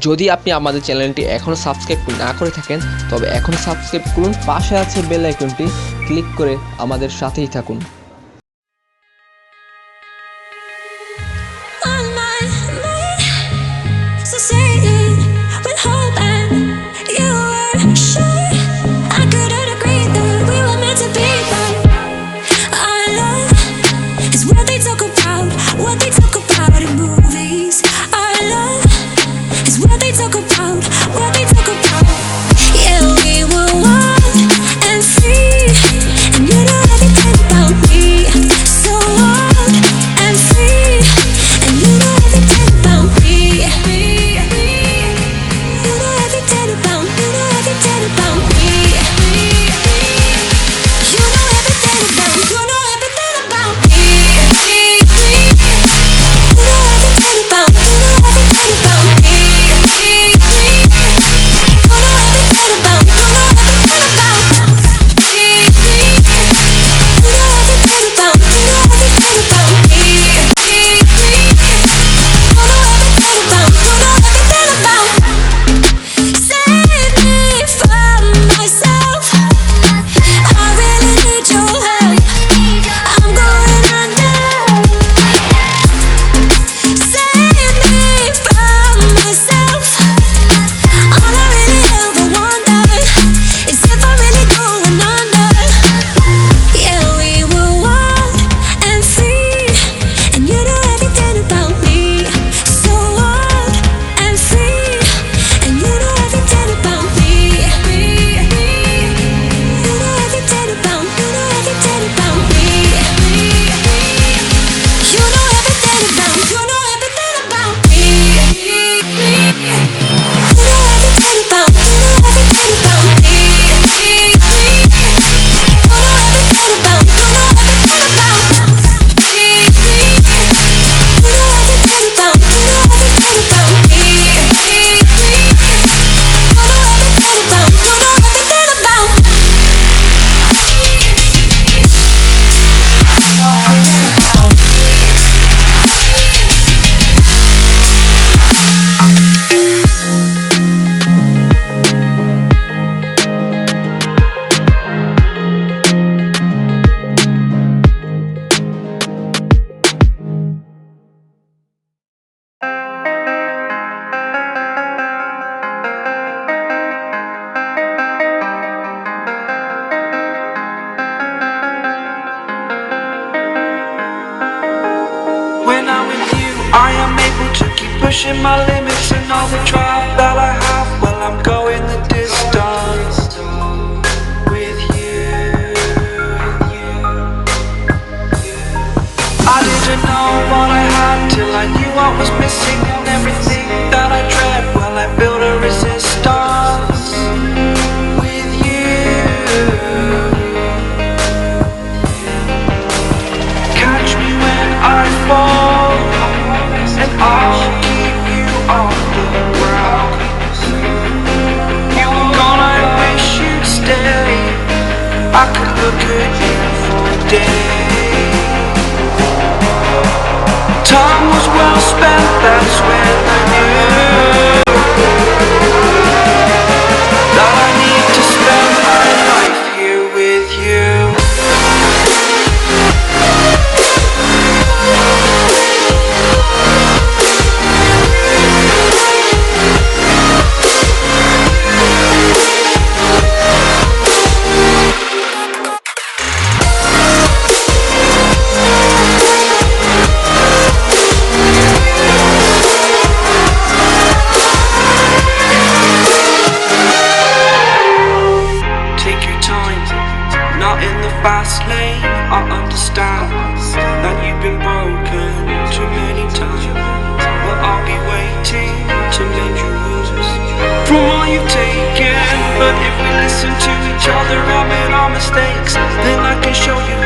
যদি আপনি আমাদের চ্যানেলটি এখনও সাবস্ক্রাইব না করে থাকেন তবে এখন সাবস্ক্রাইব করুন, পাশে আছে বেল আইকনটি ক্লিক করে আমাদের সাথেই থাকুন। Pushing my limits and all the drive that I have. Well, I'm going the distance with you. I didn't know what I had till I knew what was missing, and everything that I dread, well, I built a resistance with you. Catch me when I fall, and I'll keep you off the ground. You were gone, I wish you'd stay. I could look at you for days. Time was well spent, that's when I knew that I need to spend my life here with you. Fast lane, I understand that you've been broken too many times, but I'll be waiting to mend your wounds from all you've taken. But if we listen to each other, admit our mistakes, then I can show you